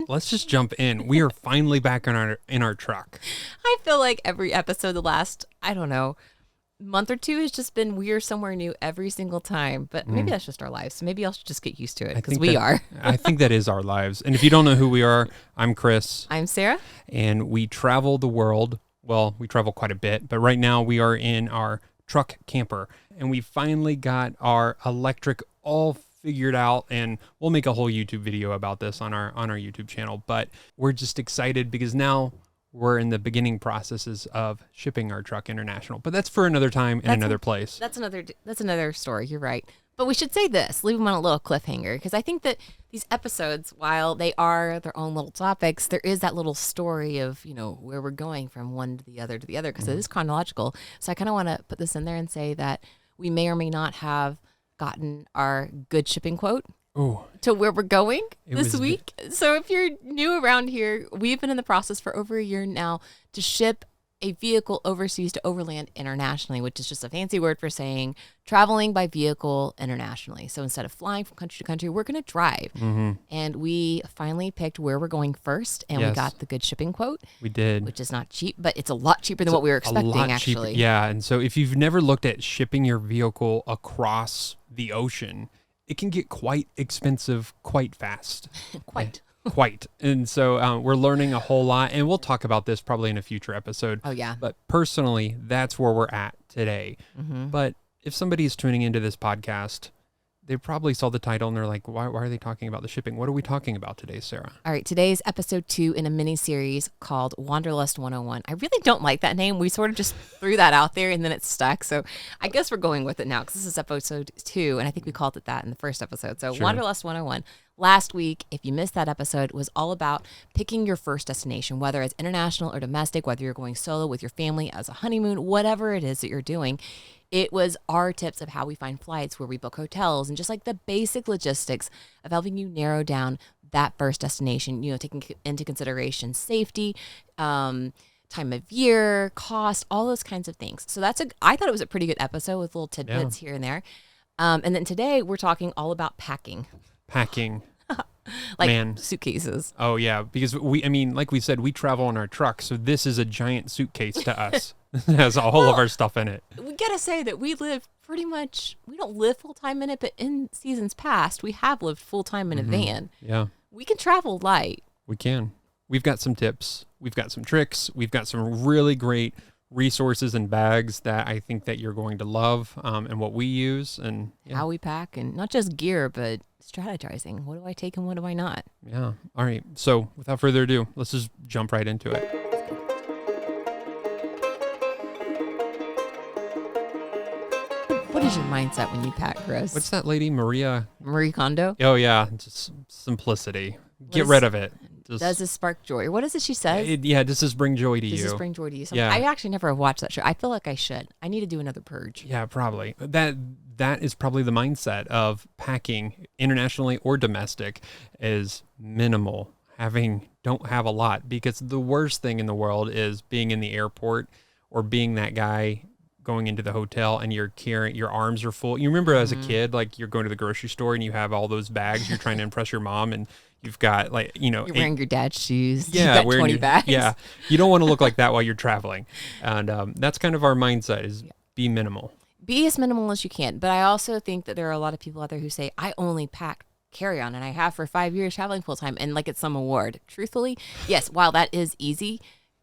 let's just jump in. We are finally back in our truck. I feel like every episode the last, I don't know, month or two has just been we're somewhere new every single time. But maybe that's just our lives. So maybe I should just get used to it because we are. I think that is our lives. And if you don't know who we are, I'm Chris. I'm Sarah. And we travel the world. Well, we travel quite a bit, but right now we are in our truck camper. And we finally got our electric all figured out, and we'll make a whole YouTube video about this on our YouTube channel. But we're just excited because now we're in the beginning processes of shipping our truck international. But that's for another time and another place. That's another story. You're right. But we should say this, leave them on a little cliffhanger, because I think that these episodes, while they are their own little topics, there is that little story of, where we're going from one to the other, because it is chronological. So I kind of want to put this in there and say that we may or may not have gotten our good shipping quote to where we're going this week. So if you're new around here, we've been in the process for over a year now to ship a vehicle overseas to overland internationally, which is just a fancy word for saying traveling by vehicle internationally. So instead of flying from country to country, we're going to drive. And we finally picked where we're going first, and we got the good shipping quote. We did. Which is not cheap, but it's a lot cheaper than what we were expecting, actually. Yeah, and so if you've never looked at shipping your vehicle across the ocean, it can get quite expensive quite fast. Quite. And so we're learning a whole lot, and we'll talk about this probably in a future episode. Oh, yeah. But personally, that's where we're at today. But if somebody's tuning into this podcast, they probably saw the title and they're like, why are they talking about the shipping? What are we talking about today, Sarah? All right. Today's episode 2 in a mini series called Wanderlust 101. I really don't like that name. We sort of just threw that out there and then it stuck. So I guess we're going with it now because this is episode 2. And I think we called it that in the first episode. So Wanderlust 101. Last week, if you missed that episode, was all about picking your first destination, whether it's international or domestic, whether you're going solo with your family as a honeymoon, whatever it is that you're doing. It was our tips of how we find flights, where we book hotels, and just like the basic logistics of helping you narrow down that first destination, taking into consideration safety, time of year, cost, all those kinds of things. So I thought it was a pretty good episode with little tidbits here and there. And then today we're talking all about packing. Suitcases. Oh yeah, because like we said, we travel in our truck, so this is a giant suitcase to us. It has all of our stuff in it. We gotta say that we don't live full-time in it, but in seasons past, we have lived full-time in a van. Yeah. We can travel light. We can. We've got some tips. We've got some tricks. We've got some really great resources and bags that I think that you're going to love, and what we use and how we pack, and not just gear, but strategizing. What do I take and what do I not? Yeah. All right. So without further ado, let's just jump right into it. What is your mindset when you pack, Chris? What's that lady, Marie Kondo? Oh yeah, just simplicity. Get rid of it. Does this spark joy? Or what is it she says? Does this bring joy to you? Does this bring joy to you? Yeah. I actually never have watched that show. I feel like I should. I need to do another purge. Yeah, probably. That is probably the mindset of packing, internationally or domestic, is minimal. Don't have a lot, because the worst thing in the world is being in the airport or being that guy going into the hotel and your arms are full. You remember as a kid, like you're going to the grocery store and you have all those bags, you're trying to impress your mom, and you've got you're wearing your dad's shoes. Yeah, you've got 20 bags. Yeah, you don't want to look like that while you're traveling, and that's kind of our mindset: is be minimal. Be as minimal as you can. But I also think that there are a lot of people out there who say, I only pack carry-on, and I have for 5 years traveling full-time, and like it's some award. Truthfully, yes, while that is easy,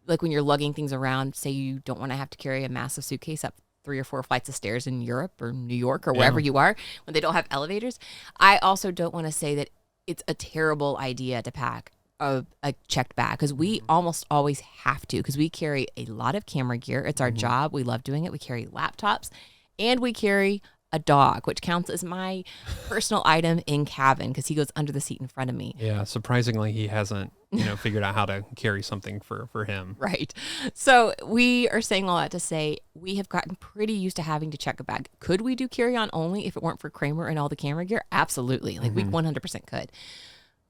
like when you're lugging things around, say you don't want to have to carry a massive suitcase up 3 or 4 flights of stairs in Europe or New York or wherever you are when they don't have elevators. I also don't want to say that it's a terrible idea to pack a checked bag, because we almost always have to, because we carry a lot of camera gear. It's our job. We love doing it. We carry laptops, and we carry a dog, which counts as my personal item in cabin because he goes under the seat in front of me. Yeah, surprisingly, he hasn't figured out how to carry something for him. Right. So we are saying all that to say we have gotten pretty used to having to check a bag. Could we do carry-on only if it weren't for Kramer and all the camera gear? Absolutely. Like we 100% could.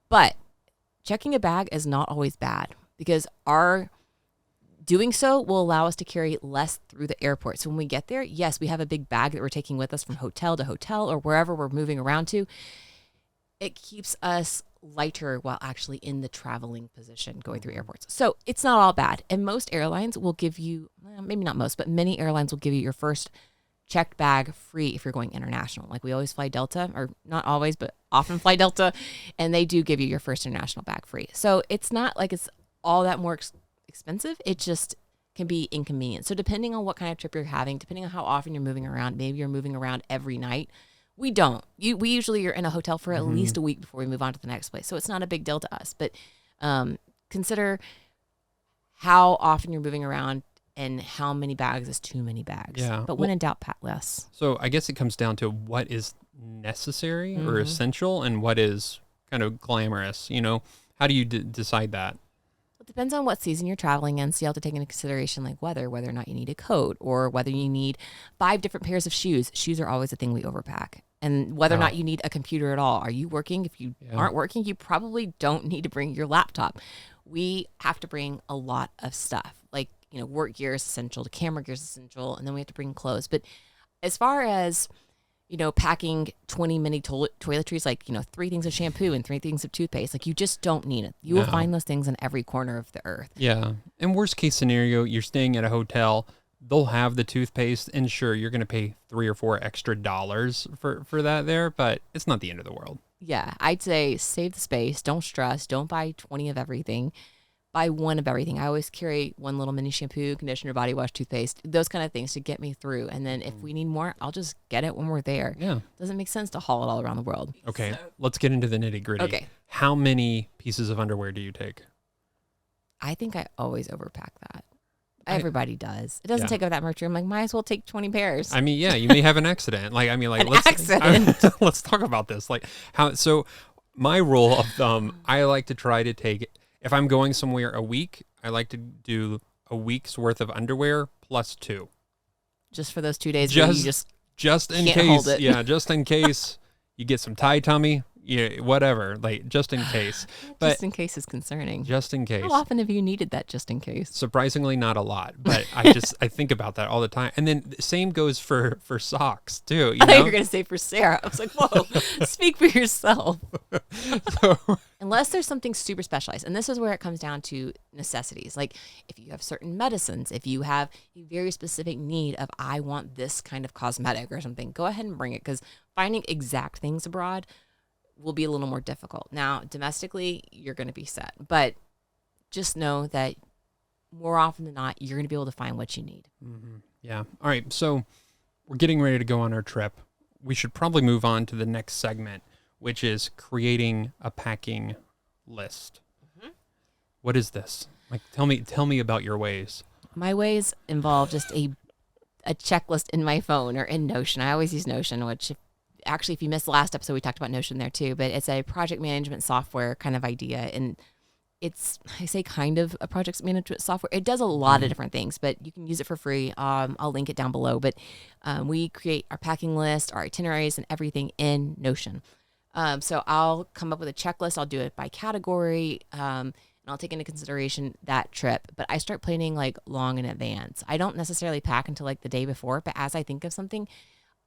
But checking a bag is not always bad, because our doing so will allow us to carry less through the airport. So when we get there, yes, we have a big bag that we're taking with us from hotel to hotel or wherever we're moving around to. It keeps us lighter while actually in the traveling position going through airports. So it's not all bad. And most airlines will give you, well, maybe not most, but many airlines will give you your first checked bag free if you're going international. Like we always fly Delta, or not always, but often fly Delta, and they do give you your first international bag free. So it's not like it's all that more expensive. It just can be inconvenient. So depending on what kind of trip you're having, depending on how often you're moving around, maybe you're moving around every night. We don't. We usually are in a hotel for at least a week before we move on to the next place. So it's not a big deal to us. But consider how often you're moving around and how many bags is too many bags. Yeah. But when in doubt, pack less. So I guess it comes down to what is necessary or essential and what is kind of glamorous. You know, how do you decide that? It depends on what season you're traveling in. So you have to take into consideration like weather, whether or not you need a coat, or whether you need 5 different pairs of shoes. Shoes are always a thing we overpack. And whether or not you need a computer at all. Are you working? If you aren't working, you probably don't need to bring your laptop. We have to bring a lot of stuff. Like, you know, work gear is essential, the camera gear is essential, and then we have to bring clothes. But as far as, you know, packing 20 mini toiletries, like, you know, 3 things of shampoo and 3 things of toothpaste, like you just don't need it. You will find those things in every corner of the earth. Yeah. And worst case scenario, you're staying at a hotel, they'll have the toothpaste, and sure, you're going to pay $3 or $4 extra for that there, but it's not the end of the world. Yeah. I'd say save the space. Don't stress. Don't buy 20 of everything. Buy 1 of everything. I always carry 1 little mini shampoo, conditioner, body wash, toothpaste, those kind of things to get me through. And then if we need more, I'll just get it when we're there. Yeah. Doesn't make sense to haul it all around the world. Okay. Let's get into the nitty gritty. Okay. How many pieces of underwear do you take? I think I always overpack that. Everybody does. It doesn't take up that much room. Like, might as well take 20 pairs. I mean, yeah, you may have an accident. Like, I mean, like, let's talk about this. Like, so my rule of thumb, I like to try to take, if I'm going somewhere a week, I like to do a week's worth of underwear plus 2. Just for those 2 days where you just in can't hold case. it. Yeah, just in case you get some tie tummy. Yeah, whatever, like just in case. But just in case is concerning. Just in case. How often have you needed that just in case? Surprisingly, not a lot, but I think about that all the time. And then the same goes for socks too. You I know? thought you were going to say for Sarah. I was like, whoa, speak for yourself. Unless there's something super specialized. And this is where it comes down to necessities. Like if you have certain medicines, if you have a very specific need of, I want this kind of cosmetic or something, go ahead and bring it, because finding exact things abroad will be a little more difficult. Now, domestically, you're going to be set, but just know that more often than not, you're going to be able to find what you need. Mm-hmm. Yeah. All right. So we're getting ready to go on our trip. We should probably move on to the next segment, which is creating a packing list. Mm-hmm. What is this? Like, tell me about your ways. My ways involve just a checklist in my phone or in Notion. I always use Notion, which actually, if you missed the last episode, we talked about Notion there too, but it's a project management software kind of idea. And it's, I say kind of a project management software. It does a lot of different things, but you can use it for free. I'll link it down below. But we create our packing list, our itineraries, and everything in Notion. So I'll come up with a checklist. I'll do it by category, and I'll take into consideration that trip. But I start planning like long in advance. I don't necessarily pack until like the day before, but as I think of something,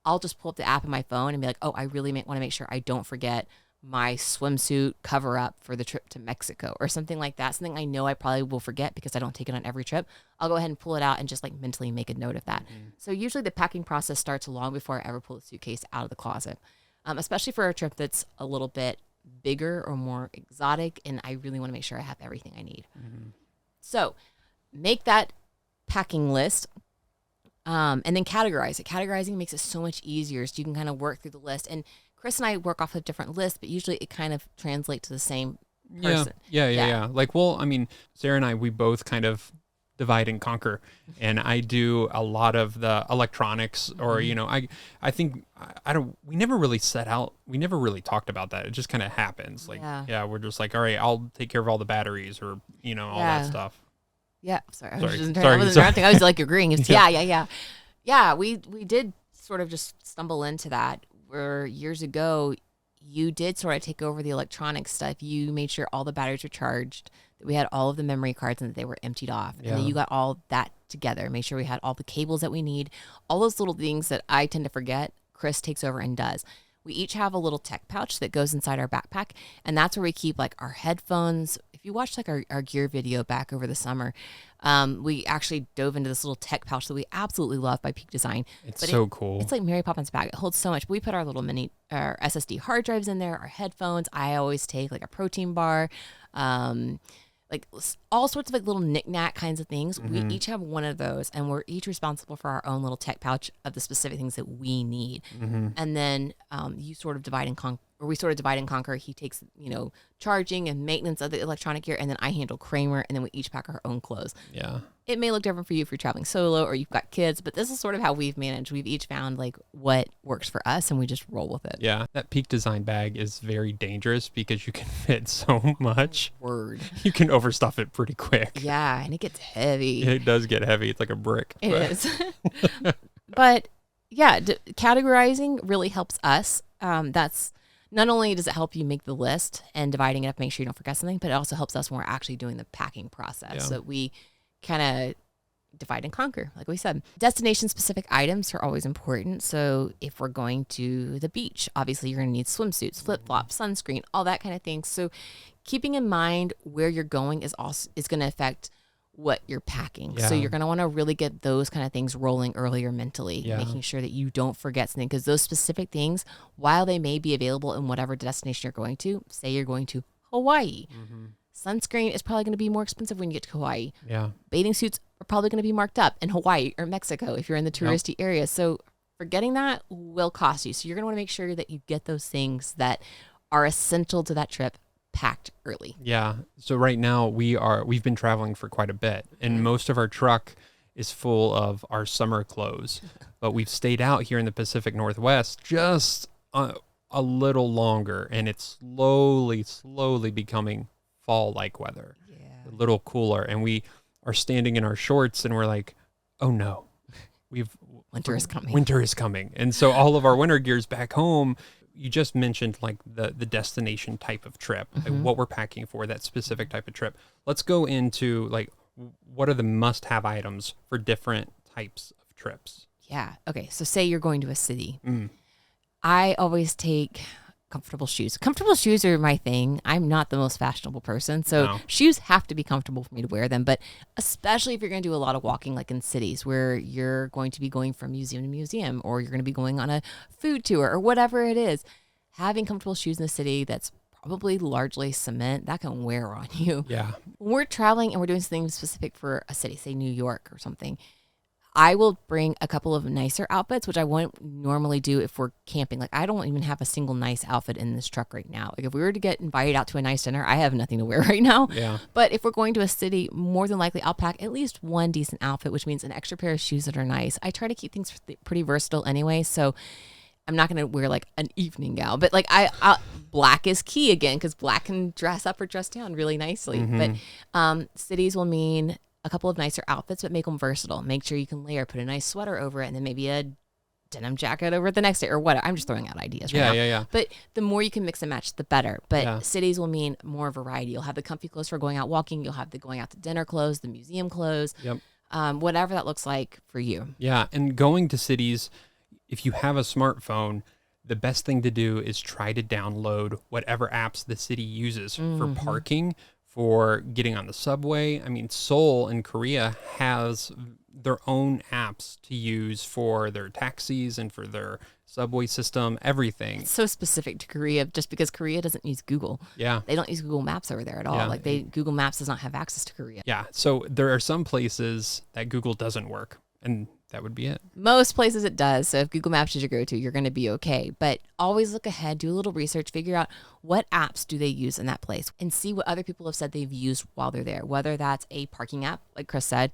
I'll just pull up the app on my phone and be like, oh, I really want to make sure I don't forget my swimsuit cover up for the trip to Mexico or something like that. Something I know I probably will forget because I don't take it on every trip. I'll go ahead and pull it out and just like mentally make a note of that. Mm-hmm. So usually the packing process starts long before I ever pull the suitcase out of the closet, especially for a trip that's a little bit bigger or more exotic. And I really want to make sure I have everything I need. Mm-hmm. So make that packing list. And then categorize it. Categorizing makes it so much easier, so you can kind of work through the list. And Chris and I work off of different lists, but usually it kind of translates to the same person. Yeah. Like, well, I mean, Sarah and I, we both kind of divide and conquer. And I do a lot of the electronics, or, you know, I think we never really talked about that. It just kind of happens. Like, we're just like, all right, I'll take care of all the batteries, or, you know, all that stuff. Yeah, sorry. I wasn't interrupting. I was like agreeing. Yeah. We did sort of just stumble into that. Where years ago, you did sort of take over the electronic stuff. You made sure all the batteries were charged, that we had all of the memory cards, and that they were emptied off. And then you got all that together. Made sure we had all the cables that we need. All those little things that I tend to forget, Chris takes over and does. We each have a little tech pouch that goes inside our backpack, and that's where we keep like our headphones. If you watch like our gear video back over the summer, we actually dove into this little tech pouch that we absolutely love by Peak Design. It's so cool. It's like Mary Poppins bag. It holds so much. We put our little mini SSD hard drives in there, our headphones. I always take like a protein bar, like all sorts of like little knick-knack kinds of things. We each have one of those, and we're each responsible for our own little tech pouch of the specific things that we need. And then you sort of divide and conquer, or we sort of divide and conquer. He takes, charging and maintenance of the electronic gear, and then I handle Kramer, and then we each pack our own clothes. Yeah. It may look different for you if you're traveling solo or you've got kids, but this is sort of how we've managed. We've each found like what works for us, and we just roll with it. Yeah. That Peak Design bag is very dangerous because you can fit so much. Word. You can overstuff it pretty quick. Yeah, and it gets heavy. It does get heavy. It's like a brick. It is. But yeah, categorizing really helps us. That's not only does it help you make the list and dividing it up, make sure you don't forget something, but it also helps us when we're actually doing the packing process. Yeah. So that we kind of divide and conquer, like we said. Destination-specific items are always important. So if we're going to the beach, obviously you're going to need swimsuits, flip-flops, sunscreen, all that kind of thing. So keeping in mind where you're going is going to affect what you're packing. Yeah. So you're going to want to really get those kind of things rolling earlier mentally, making sure that you don't forget something, because those specific things, while they may be available in whatever destination you're going to, say you're going to Hawaii, sunscreen is probably going to be more expensive when you get to Hawaii. Yeah. Bathing suits are probably going to be marked up in Hawaii or Mexico if you're in the touristy area. So forgetting that will cost you. So you're going to want to make sure that you get those things that are essential to that trip packed early. Yeah. So right now we've been traveling for quite a bit, and most of our truck is full of our summer clothes, but we've stayed out here in the Pacific Northwest just a little longer, and it's slowly becoming fall-like weather. A little cooler, and we are standing in our shorts, and we're like, oh no, Winter is coming. Winter is coming. And so all of our winter gear's back home. You just mentioned like the destination type of trip, like what we're packing for that specific type of trip. Let's go into like, what are the must-have items for different types of trips? Yeah. Okay. So say you're going to a city. I always take comfortable shoes. Comfortable shoes are my thing. I'm not the most fashionable person, so shoes have to be comfortable for me to wear them. But especially if you're going to do a lot of walking, like in cities where you're going to be going from museum to museum, or you're going to be going on a food tour or whatever it is, having comfortable shoes in the city that's probably largely cement, that can wear on you. Yeah. When we're traveling and we're doing something specific for a city, say New York or something, I will bring a couple of nicer outfits, which I wouldn't normally do if we're camping. Like, I don't even have a single nice outfit in this truck right now. Like, if we were to get invited out to a nice dinner, I have nothing to wear right now. Yeah. But if we're going to a city, more than likely I'll pack at least one decent outfit, which means an extra pair of shoes that are nice. I try to keep things pretty versatile anyway, so I'm not going to wear like an evening gown. But like black is key again, because black can dress up or dress down really nicely. But cities will mean a couple of nicer outfits, but make them versatile. Make sure you can layer, put a nice sweater over it, and then maybe a denim jacket over it the next day or whatever. I'm just throwing out ideas right now. Yeah. But the more you can mix and match, the better. But cities will mean more variety. You'll have the comfy clothes for going out walking. You'll have the going out to dinner clothes, the museum clothes, whatever that looks like for you. Yeah. And going to cities, if you have a smartphone, the best thing to do is try to download whatever apps the city uses for parking, for getting on the subway. I mean, Seoul in Korea has their own apps to use for their taxis and for their subway system, everything. It's so specific to Korea, just because Korea doesn't use Google. Yeah. They don't use Google Maps over there at all. Yeah. Google Maps does not have access to Korea. Yeah. So there are some places that Google doesn't work, and that would be it. Most places it does. So if Google Maps is your go-to, you're going to be okay. But always look ahead, do a little research, figure out what apps do they use in that place, and see what other people have said they've used while they're there. Whether that's a parking app, like Chris said,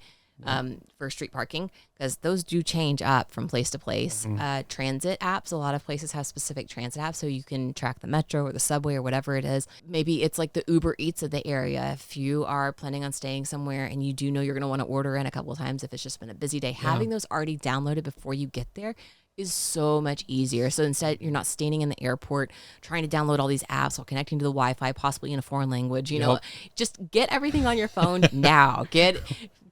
for street parking, because those do change up from place to place. Transit apps, a lot of places have specific transit apps, so you can track the metro or the subway or whatever it is. Maybe it's like the Uber Eats of the area. If you are planning on staying somewhere and you do know you're going to want to order in a couple of times if it's just been a busy day, having those already downloaded before you get there is so much easier. So instead, you're not standing in the airport trying to download all these apps while connecting to the Wi-Fi, possibly in a foreign language. You know, just get everything on your phone now. Get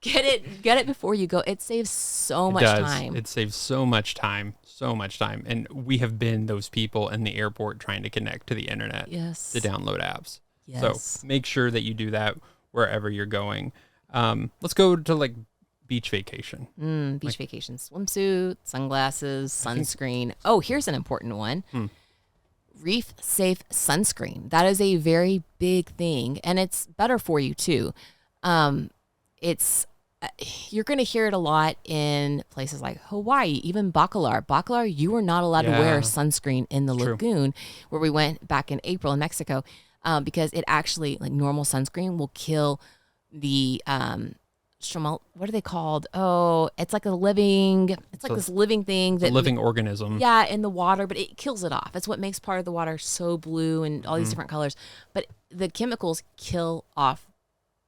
it before you go. It saves so much time. It saves so much time, so much time. And we have been those people in the airport trying to connect to the internet Yes. to download apps. Yes. So make sure that you do that wherever you're going. Let's go to like beach vacation. Beach vacation, swimsuit, sunglasses, sunscreen. Here's an important one. Reef safe sunscreen. That is a very big thing, and it's better for you too. You're going to hear it a lot in places like Hawaii, even Bacalar. Bacalar, you are not allowed to wear sunscreen in the lagoon where we went back in April in Mexico, because it actually, like normal sunscreen, will kill the what are they called? Oh, it's like this living thing that living organism. Yeah, in the water, but it kills it off. It's what makes part of the water so blue and all these different colors. But the chemicals kill off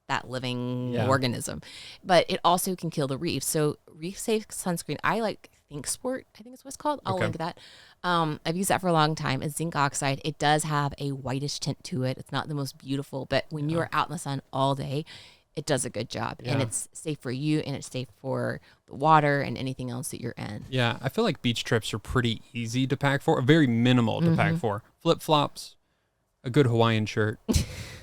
that living organism, but it also can kill the reef. So reef safe sunscreen, I like Think Sport, I think it's what it's called. I'll link that. I've used that for a long time. It's zinc oxide. It does have a whitish tint to it. It's not the most beautiful, but when you are out in the sun all day, it does a good job, and it's safe for you, and it's safe for the water and anything else that you're in. Yeah, I feel like beach trips are pretty easy to pack for, very minimal to pack for. Flip-flops, a good Hawaiian shirt,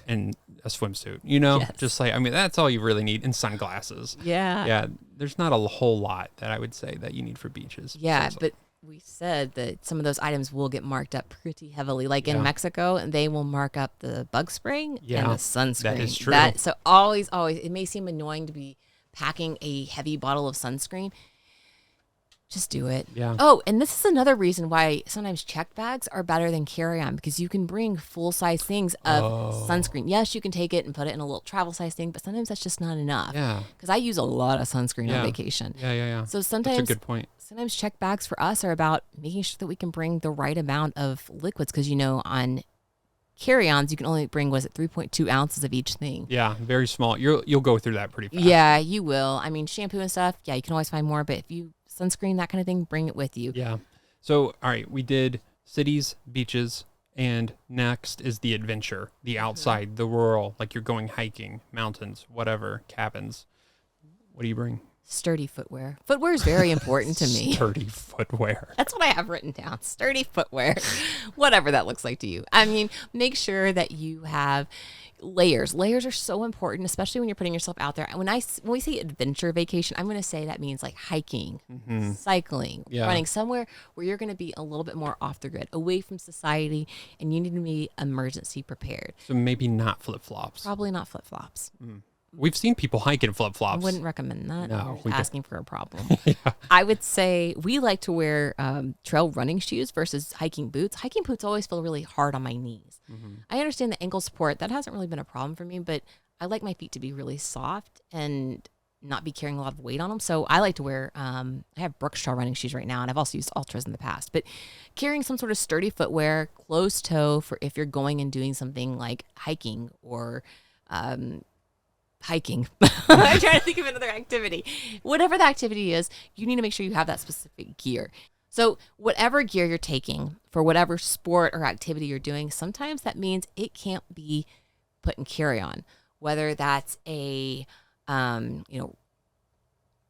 and a swimsuit, just like, I mean, that's all you really need, and sunglasses. Yeah, there's not a whole lot that I would say that you need for beaches. Yeah, but we said that some of those items will get marked up pretty heavily. Like in Mexico, they will mark up the bug spray and the sunscreen. That is true. So always, it may seem annoying to be packing a heavy bottle of sunscreen. Just do it. Yeah. Oh, and this is another reason why sometimes checked bags are better than carry-on, because you can bring full-size things of sunscreen. Yes, you can take it and put it in a little travel-size thing, but sometimes that's just not enough. Yeah. Because I use a lot of sunscreen on vacation. Yeah. So sometimes that's a good point. Sometimes checked bags for us are about making sure that we can bring the right amount of liquids, because on carry-ons you can only bring 3.2 ounces of each thing. Yeah, very small. You'll go through that pretty fast. Yeah, you will. I mean, shampoo and stuff, you can always find more, but if you sunscreen, that kind of thing, bring it with you. Yeah. So, all right, we did cities, beaches, and next is the adventure, the outside, the rural, like you're going hiking, mountains, whatever, cabins. What do you bring? Sturdy footwear. Footwear is very important to me. Sturdy footwear. That's what I have written down. Sturdy footwear. Whatever that looks like to you. I mean, make sure that you have layers. Layers are so important, especially when you're putting yourself out there. When we say adventure vacation, I'm going to say that means like hiking, cycling, running somewhere where you're going to be a little bit more off the grid, away from society, and you need to be emergency prepared. So maybe not flip-flops. Probably not flip-flops. We've seen people hike in flip-flops. I wouldn't recommend that. No, you're asking for a problem. I would say we like to wear trail running shoes versus hiking boots. Hiking boots always feel really hard on my knees. I understand the ankle support. That hasn't really been a problem for me, but I like my feet to be really soft and not be carrying a lot of weight on them. So I like to wear, I have Brooks trail running shoes right now, and I've also used Ultras in the past. But carrying some sort of sturdy footwear, closed toe for if you're going and doing something like hiking or hiking. I'm trying to think of another activity. Whatever the activity is, you need to make sure you have that specific gear. So whatever gear you're taking for whatever sport or activity you're doing, sometimes that means it can't be put in carry-on. Whether that's a,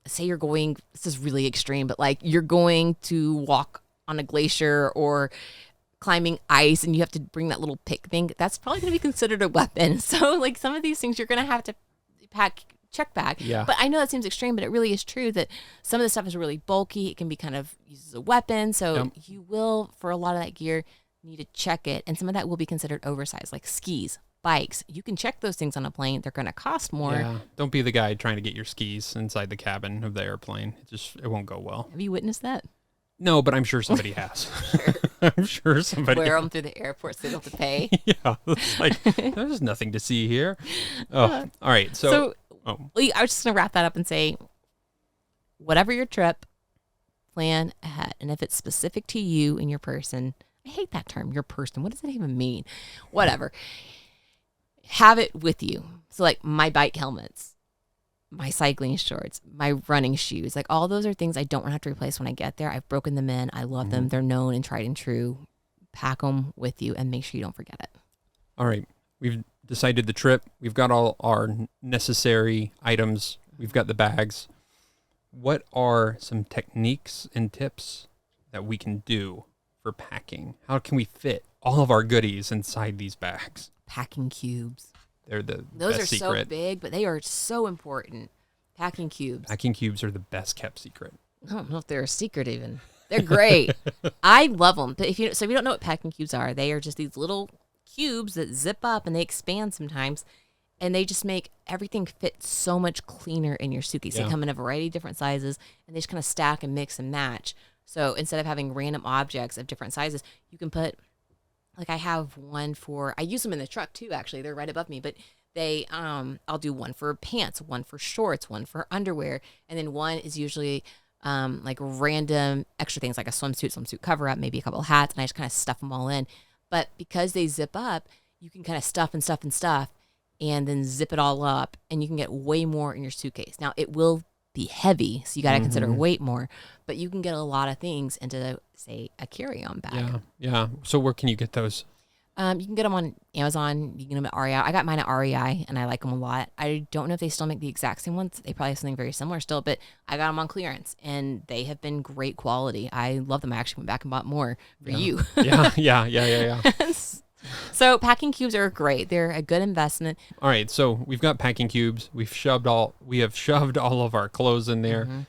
say you're going, this is really extreme, but like you're going to walk on a glacier or climbing ice and you have to bring that little pick thing, that's probably going to be considered a weapon. So like some of these things you're going to have to pack check bag. Yeah. But I know that seems extreme, but it really is true that some of the stuff is really bulky. It can be kind of used as a weapon. So you will, for a lot of that gear, need to check it. And some of that will be considered oversized, like skis, bikes. You can check those things on a plane. They're going to cost more. Yeah. Don't be the guy trying to get your skis inside the cabin of the airplane. It won't go well. Have you witnessed that? No, but I'm sure somebody has. I'm sure somebody wear them through the airport so they don't have to pay. Yeah. It's like, there's nothing to see here. Oh, all right. I was just going to wrap that up and say, whatever your trip, plan ahead. And if it's specific to you and your person, I hate that term, your person. What does that even mean? Whatever. Have it with you. So like my bike helmets, my cycling shorts, my running shoes, like all those are things I don't want to have to replace when I get there. I've broken them in. I love them. They're known and tried and true. Pack them with you and make sure you don't forget it. All right. We've decided the trip. We've got all our necessary items. We've got the bags. What are some techniques and tips that we can do for packing? How can we fit all of our goodies inside these bags? Packing cubes. They're the Those best are secret. so big, but they are so important. Packing cubes. Packing cubes are the best kept secret. I don't know if they're a secret even. They're great. I love them. But if you don't know what packing cubes are, they are just these little cubes that zip up and they expand sometimes, and they just make everything fit so much cleaner in your suitcase. Yeah. They come in a variety of different sizes, and they just kind of stack and mix and match. So instead of having random objects of different sizes, you can put, like I have one for, I use them in the truck too, actually. They're right above me, but they, I'll do one for pants, one for shorts, one for underwear, and then one is usually like random extra things like a swimsuit cover up, maybe a couple of hats, and I just kind of stuff them all in. But because they zip up, you can kind of stuff and stuff and stuff and then zip it all up, and you can get way more in your suitcase. Now, it will be heavy, so you got to consider weight more, but you can get a lot of things into, say, a carry-on bag. Yeah, yeah. So where can you get those? You can get them on Amazon. You can get them at REI. I got mine at REI, and I like them a lot. I don't know if they still make the exact same ones. They probably have something very similar still, but I got them on clearance, and they have been great quality. I love them. I actually went back and bought more for you. Yeah. So packing cubes are great. They're a good investment. All right, so we've got packing cubes. We have shoved all of our clothes in there.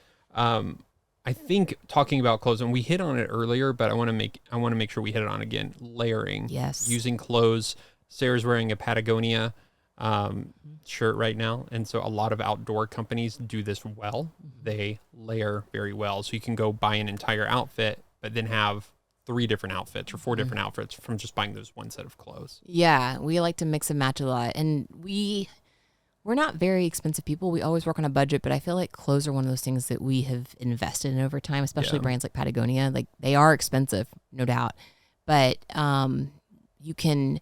I think talking about clothes, and we hit on it earlier, but I want to make sure we hit it on again. Layering. Yes. Using clothes. Sarah's wearing a Patagonia shirt right now, and so a lot of outdoor companies do this well. They layer very well, so you can go buy an entire outfit, but then have 3 different outfits or 4 different outfits from just buying those one set of clothes. Yeah, we like to mix and match a lot, and we're not very expensive people. We always work on a budget, but I feel like clothes are one of those things that we have invested in over time, especially brands like Patagonia. Like, they are expensive, no doubt, but you can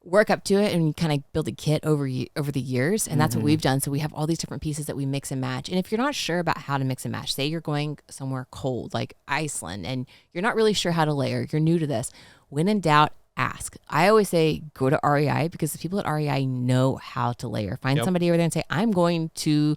work up to it and kind of build a kit over the years, and that's what we've done. So we have all these different pieces that we mix and match. And if you're not sure about how to mix and match, say you're going somewhere cold like Iceland and you're not really sure how to layer, you're new to this, when in doubt, ask. I always say go to REI, because the people at REI know how to layer. Find somebody over there and say, I'm going to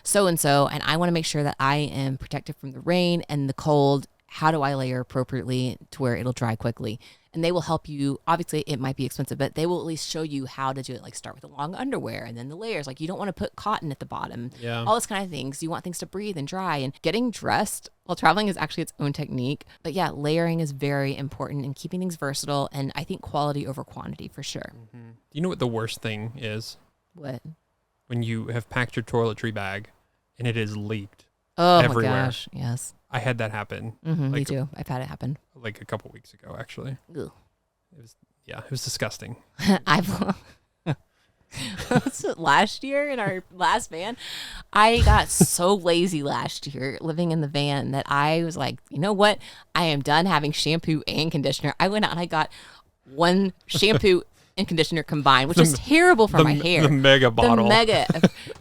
so-and-so, and I want to make sure that I am protected from the rain and the cold. How do I layer appropriately to where it'll dry quickly? And they will help you. Obviously, it might be expensive, but they will at least show you how to do it. Like, start with the long underwear and then the layers. Like, you don't want to put cotton at the bottom. Yeah. All this kind of things. You want things to breathe and dry. And getting dressed while traveling is actually its own technique. But yeah, layering is very important and keeping things versatile. And I think quality over quantity for sure. Do you know what the worst thing is? What? When you have packed your toiletry bag and it is leaked. Oh everywhere. my gosh. Yes. I had that happen. Me too. I've had it happen. Like a couple weeks ago, actually. Ugh. It was disgusting. Last year in our last van, I got so lazy last year living in the van that I was like, you know what? I am done having shampoo and conditioner. I went out and I got one shampoo and conditioner combined, which is terrible for my hair. The mega bottle. The mega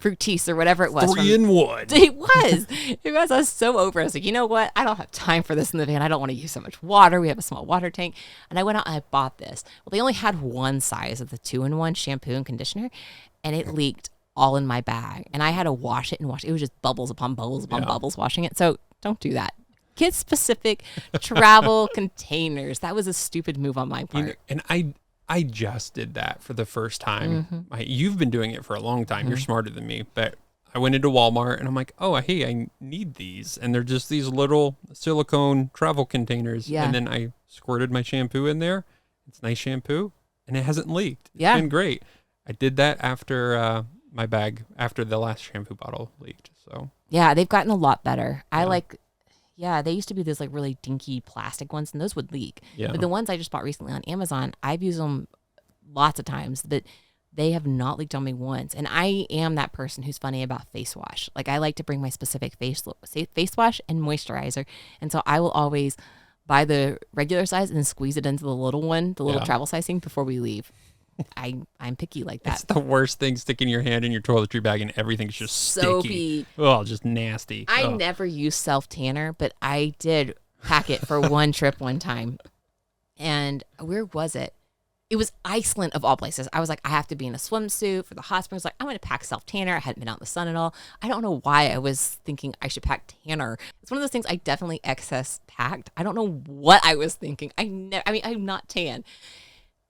Fructis or whatever it was. 3 in 1. It was. I was so over it. I was like, you know what? I don't have time for this in the van. I don't want to use so much water. We have a small water tank. And I went out and I bought this. Well, they only had one size of the 2-in-1 shampoo and conditioner, and it leaked all in my bag. And I had to wash it and wash it. It was just bubbles upon bubbles upon bubbles washing it. So don't do that. Kid-specific travel containers. That was a stupid move on my part. And I just did that for the first time. You've been doing it for a long time. You're smarter than me. But I went into Walmart and I'm like, oh, hey, I need these. And they're just these little silicone travel containers. Yeah. And then I squirted my shampoo in there. It's nice shampoo. And it hasn't leaked. It's Yeah. been great. I did that after my bag, after the last shampoo bottle leaked. So Yeah, they've gotten a lot better. They used to be those like really dinky plastic ones, and those would leak. Yeah. But the ones I just bought recently on Amazon, I've used them lots of times, but they have not leaked on me once. And I am that person who's funny about face wash. Like, I like to bring my specific face wash and moisturizer. And so I will always buy the regular size and then squeeze it into the little one, the little travel size thing before we leave. I'm picky like that. it's the worst thing, sticking your hand in your toiletry bag and everything's just sticky. Soapy. Oh, just nasty. I never use self tanner, but I did pack it for one trip one time. And where was it? It was Iceland of all places. I was like, I have to be in a swimsuit for the hospital. I was like, I'm going to pack self-tanner. I hadn't been out in the sun at all. I don't know why I was thinking I should pack tanner. It's one of those things I definitely excess packed. I don't know what I was thinking. I mean, I'm not tan.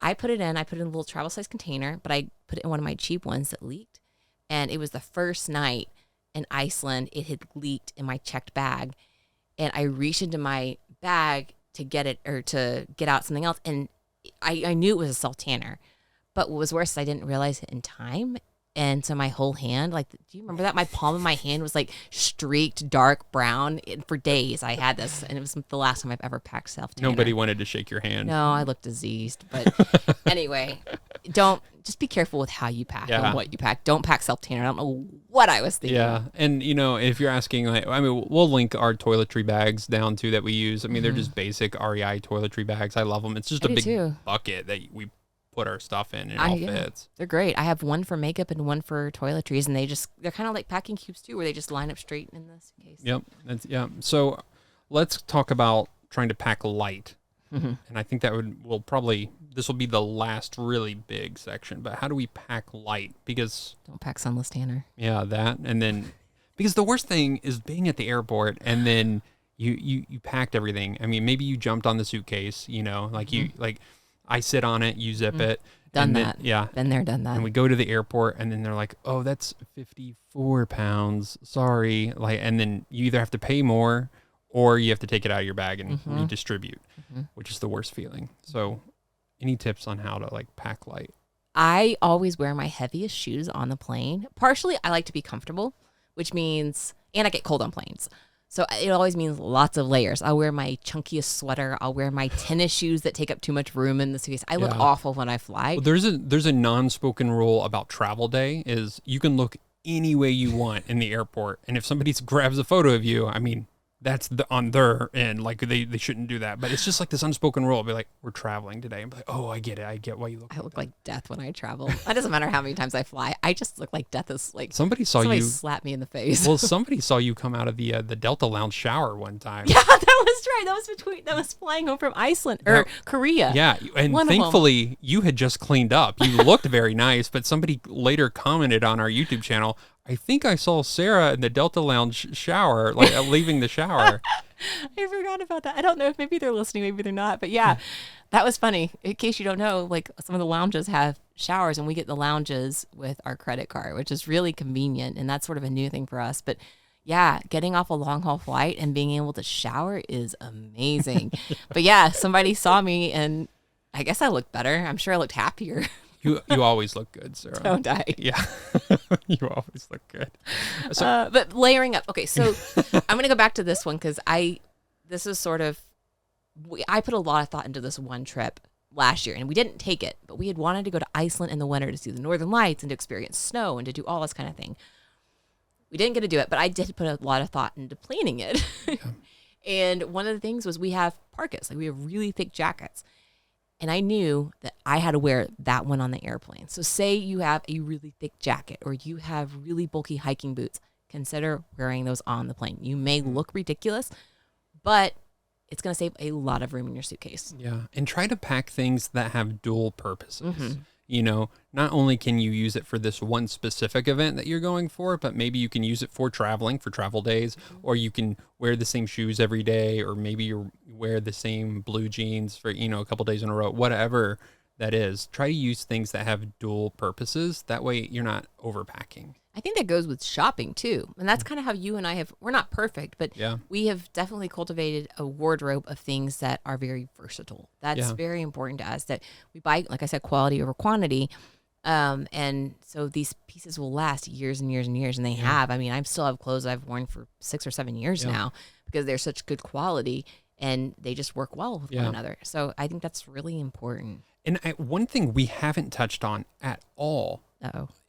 I put it in a little travel size container, but I put it in one of my cheap ones that leaked. And it was the first night in Iceland, it had leaked in my checked bag. And I reached into my bag to get it or to get out something else. And I knew it was a self-tanner, but what was worse is I didn't realize it in time. And so my whole hand, like, do you remember that? My palm of my hand was like streaked dark brown. And for days I had this, and it was the last time I've ever packed self-tanner. Nobody wanted to shake your hand. No, I looked diseased. But anyway, just be careful with how you pack and what you pack. Don't pack self-tanner. I don't know what I was thinking. Yeah, and if you're asking, like, I mean, we'll link our toiletry bags down too that we use. I mean, they're just basic REI toiletry bags. I love them. It's just a big bucket that we put our stuff in, and it all fits. They're great. I have one for makeup and one for toiletries, and they're kind of like packing cubes too, where they just line up straight in the suitcase. Yep. So let's talk about trying to pack light. And I think that this will be the last really big section, but how do we pack light? Because don't pack sunless tanner. Yeah, that. And then, because the worst thing is being at the airport and then you packed everything. I mean, maybe you jumped on the suitcase, like I sit on it, you zip it. Done that. Yeah. Been there, done that. And we go to the airport and then they're like, oh, that's 54 pounds. Sorry. And then you either have to pay more or you have to take it out of your bag and redistribute, which is the worst feeling. So any tips on how to pack light? I always wear my heaviest shoes on the plane. Partially, I like to be comfortable, which means, and I get cold on planes. So it always means lots of layers. I'll wear my chunkiest sweater. I'll wear my tennis shoes that take up too much room in the suitcase. I look awful when I fly. Well, there's a non-spoken rule about travel day is you can look any way you want in the airport. And if somebody grabs a photo of you, I mean, that's on their end. They shouldn't do that. But it's just this unspoken rule. I'll be like, we're traveling today. I'm like, oh, I get it. I get why you look I look like death when I travel. It doesn't matter how many times I fly. I just look like death is somebody slap me in the face. Well, somebody saw you come out of the Delta Lounge shower one time. Yeah, that was right. That was flying home from Iceland or Korea. Yeah, and thankfully you had just cleaned up. You looked very nice, but somebody later commented on our YouTube channel, I think I saw Sarah in the Delta Lounge shower, leaving the shower. I forgot about that. I don't know if maybe they're listening, maybe they're not. But yeah, that was funny. In case you don't know, some of the lounges have showers and we get the lounges with our credit card, which is really convenient. And that's sort of a new thing for us. But yeah, getting off a long haul flight and being able to shower is amazing. But yeah, somebody saw me and I guess I looked better. I'm sure I looked happier. You always look good, Sarah. Don't I? Yeah. You always look good. So, but layering up. Okay, so I'm going to go back to this one because I put a lot of thought into this one trip last year and we didn't take it, but we had wanted to go to Iceland in the winter to see the Northern Lights and to experience snow and to do all this kind of thing. We didn't get to do it, but I did put a lot of thought into planning it. Yeah. And one of the things was we have parkas, we have really thick jackets. And I knew that I had to wear that one on the airplane. So say you have a really thick jacket or you have really bulky hiking boots, consider wearing those on the plane. You may look ridiculous, but it's going to save a lot of room in your suitcase. Yeah. And try to pack things that have dual purposes. Not only can you use it for this one specific event that you're going for, but maybe you can use it for traveling, for travel days, or you can wear the same shoes every day, or maybe you wear the same blue jeans for, a couple days in a row, whatever that is. Try to use things that have dual purposes. That way you're not overpacking. I think that goes with shopping too. And that's kind of how you and I we're not perfect, but we have definitely cultivated a wardrobe of things that are very versatile. That's very important to us, that we buy, like I said, quality over quantity. And so these pieces will last years and years and years. And they have. I mean, I still have clothes I've worn for 6 or 7 years now because they're such good quality and they just work well with one another. So I think that's really important. And one thing we haven't touched on at all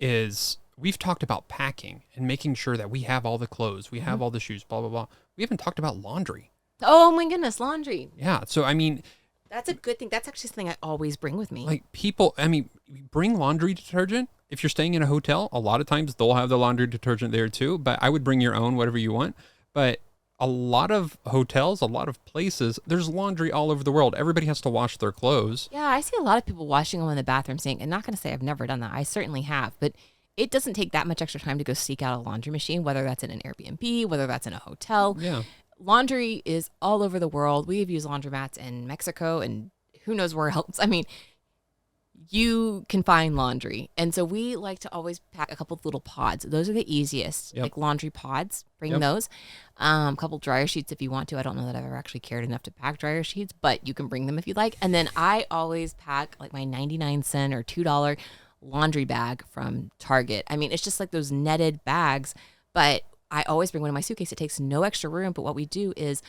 is we've talked about packing and making sure that we have all the clothes, we have all the shoes, blah, blah, blah. We haven't talked about laundry. Oh my goodness, laundry. Yeah. So, I mean, that's a good thing. That's actually something I always bring with me. Bring laundry detergent. If you're staying in a hotel, a lot of times they'll have the laundry detergent there too, but I would bring your own, whatever you want. But a lot of hotels, a lot of places, there's laundry all over the world. Everybody has to wash their clothes. Yeah, I see a lot of people washing them in the bathroom sink. And not going to say I've never done that. I certainly have, but it doesn't take that much extra time to go seek out a laundry machine, whether that's in an Airbnb, whether that's in a hotel. Yeah. Laundry is all over the world. We have used laundromats in Mexico and who knows where else. I mean, you can find laundry. And so we like to always pack a couple of little pods. Those are the easiest, like laundry pods. Bring those. A couple dryer sheets if you want to. I don't know that I've ever actually cared enough to pack dryer sheets, but you can bring them if you like. And then I always pack like my 99-cent or $2 laundry bag from Target. I mean, it's just like those netted bags, but I always bring one in my suitcase. It takes no extra room, but what we do is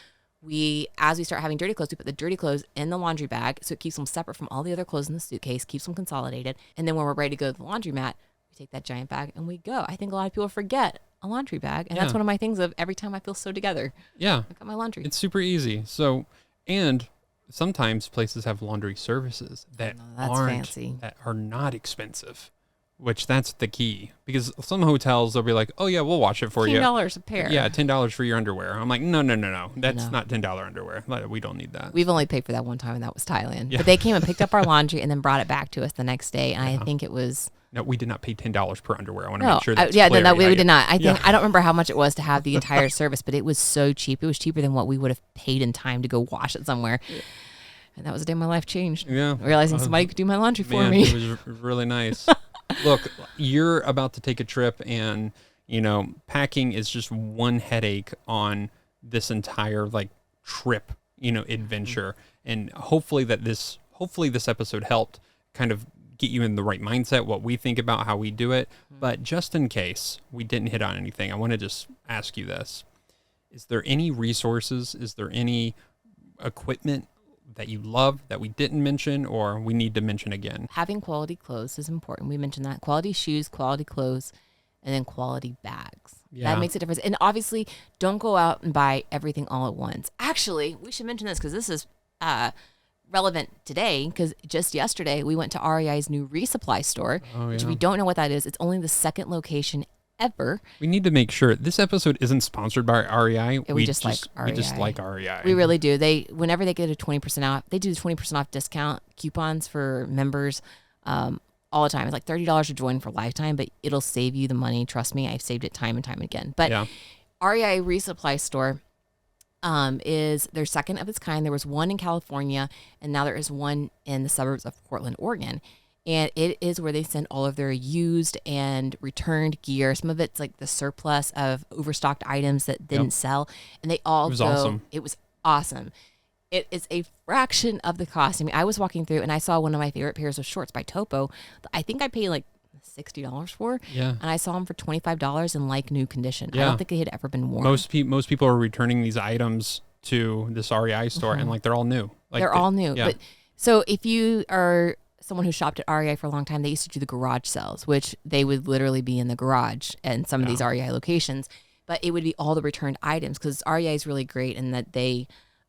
as we start having dirty clothes, we put the dirty clothes in the laundry bag so it keeps them separate from all the other clothes in the suitcase, keeps them consolidated. And then when we're ready to go to the laundromat, we take that giant bag and we go. I think a lot of people forget a laundry bag. And that's one of my things of every time I feel so together. Yeah. I got my laundry. It's super easy. So, and sometimes places have laundry services that that are not expensive, which that's the key. Because some hotels, they'll be like, oh yeah, we'll wash it for you. $10 a pair. Yeah, $10 for your underwear. I'm like, no. That's not $10 underwear. We don't need that. We've only paid for that one time, and that was Thailand. Yeah. But they came and picked up our laundry and then brought it back to us the next day. And I think it was... No, we did not pay $10 per underwear. I want to make sure that's clear. No, we did not. I don't remember how much it was to have the entire service, but it was so cheap. It was cheaper than what we would have paid in time to go wash it somewhere. Yeah. And that was the day my life changed. Yeah. Realizing somebody could do my laundry for me. It was really nice. Look, you're about to take a trip and, packing is just one headache on this entire trip, adventure. And hopefully this episode helped kind of get you in the right mindset, what we think about how we do it. But just in case we didn't hit on anything, I want to just ask you this. Is there any resources? Is there any equipment that you love that we didn't mention or we need to mention again? Having quality clothes is important. We mentioned that. Quality shoes, quality clothes, and then quality bags. Yeah. That makes a difference. And obviously, don't go out and buy everything all at once. Actually, we should mention this because this is relevant today because just yesterday we went to REI's new resupply store, which we don't know what that is. It's only the second location ever. We need to make sure this episode isn't sponsored by REI. We just like REI. We just like REI. We really do. Whenever they get a 20% off, they do the 20% off discount coupons for members all the time. It's like $30 to join for lifetime, but it'll save you the money. Trust me, I've saved it time and time again. But REI resupply store is their second of its kind. There was one in California, and now there is one in the suburbs of Portland, Oregon. And it is where they send all of their used and returned gear. Some of it's like the surplus of overstocked items that didn't sell. And they all awesome. It was awesome. It is a fraction of the cost. I mean, I was walking through and I saw one of my favorite pairs of shorts by Topo. I think I paid like $60 for. Yeah. And I saw them for $25 in like new condition. Yeah. I don't think they had ever been worn. Most people are returning these items to this REI store and they're all new. They're all new. Yeah. But so if you are someone who shopped at REI for a long time, they used to do the garage sales, which they would literally be in the garage and some of these REI locations, but it would be all the returned items because REI is really great in that they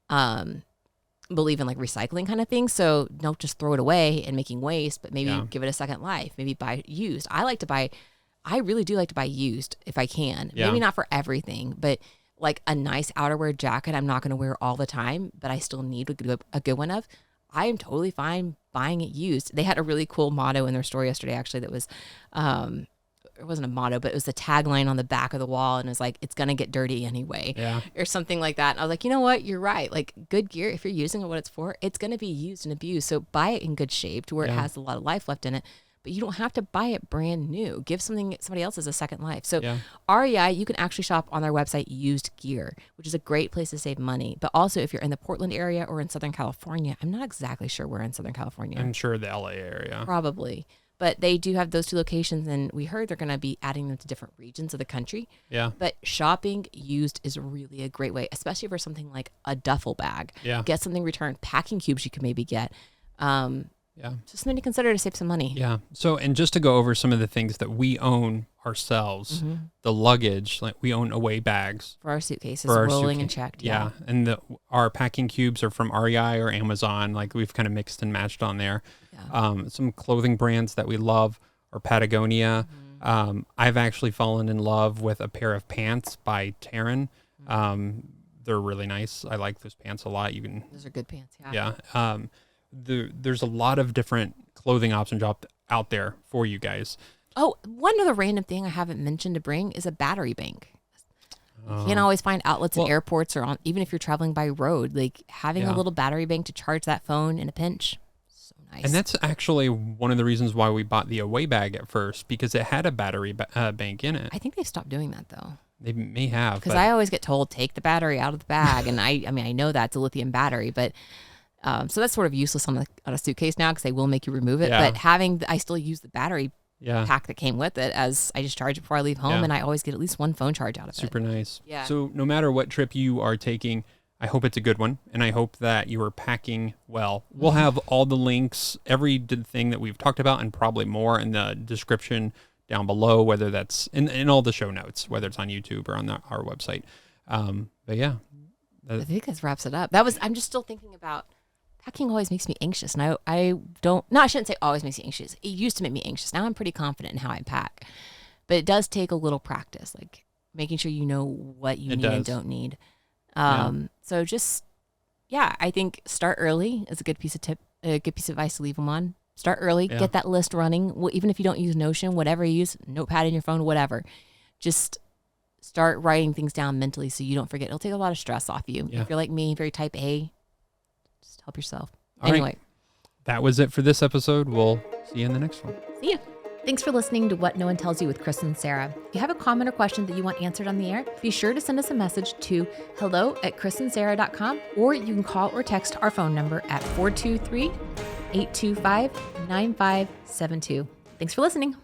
believe in like recycling kind of thing. So don't just throw it away and making waste, but maybe give it a second life. Maybe buy used. I really do like to buy used if I can. Yeah. Maybe not for everything, but like a nice outerwear jacket I'm not going to wear all the time, but I still need a good one of. I am totally fine buying it used. They had a really cool motto in their store yesterday, actually, that was, it wasn't a motto, but it was the tagline on the back of the wall. And it was like, it's going to get dirty anyway, or something like that. And I was like, you know what? You're right. Like good gear, if you're using it, what it's for, it's going to be used and abused. So buy it in good shape to where it has a lot of life left in it. But you don't have to buy it brand new. Give somebody else a second life. So REI, you can actually shop on their website used gear, which is a great place to save money. But also if you're in the Portland area or in Southern California, I'm not exactly sure where in Southern California. I'm sure the LA area. Probably. But they do have those two locations, and we heard they're going to be adding them to different regions of the country. Yeah. But shopping used is really a great way, especially for something like a duffel bag. Yeah. Get something returned. Packing cubes you can maybe get. Just something to consider to save some money. Yeah. So, and just to go over some of the things that we own ourselves, the luggage, like we own away bags. For our suitcases, rolling and checked. Yeah. And our packing cubes are from REI or Amazon. Like we've kind of mixed and matched on there. Yeah. Some clothing brands that we love are Patagonia. I've actually fallen in love with a pair of pants by Terran. they're really nice. I like those pants a lot. You can, Those are good pants. Yeah. yeah. There's a lot of different clothing options out there for you guys. Oh, one other random thing I haven't mentioned to bring is a battery bank. You Oh. can't always find outlets Well- at airports or even if you're traveling by road, like having Yeah. a little battery bank to charge that phone in a pinch. So nice. And that's actually one of the reasons why we bought the away bag at first, because it had a battery bank in it. I think they've stopped doing that though. They may have, Because but I always get told, take the battery out of the bag. And I mean, I know that's a lithium battery, but so that's sort of useless on a suitcase now because they will make you remove it. Yeah. But I still use the battery yeah, pack that came with it as I just charge it before I leave home. Yeah. And I always get at least one phone charge out of it. super nice. Yeah. So no matter what trip you are taking, I hope it's a good one, and I hope that you are packing well. We'll have all the links, every thing that we've talked about, and probably more in the description down below, whether that's in all the show notes, whether it's on YouTube or on our website. But yeah, I think this wraps it up. I'm just still thinking about packing always makes me anxious. And I shouldn't say always makes me anxious. It used to make me anxious. Now I'm pretty confident in how I pack. But it does take a little practice, like making sure you know what you need and don't need. So just, I think start early is a good piece of advice to leave them on. Start early, get that list running. Well, even if you don't use Notion, whatever you use, notepad in your phone, whatever, just start writing things down mentally so you don't forget. It'll take a lot of stress off you. Yeah. If you're like me, very type A, just help yourself. All Anyway, right. That was it for this episode. We'll see you in the next one. see ya. Thanks for listening to What No One Tells You with Chris and Sara. If you have a comment or question that you want answered on the air, be sure to send us a message to hello@chrisandsara.com, or you can call or text our phone number at 423-825-9572. Thanks for listening.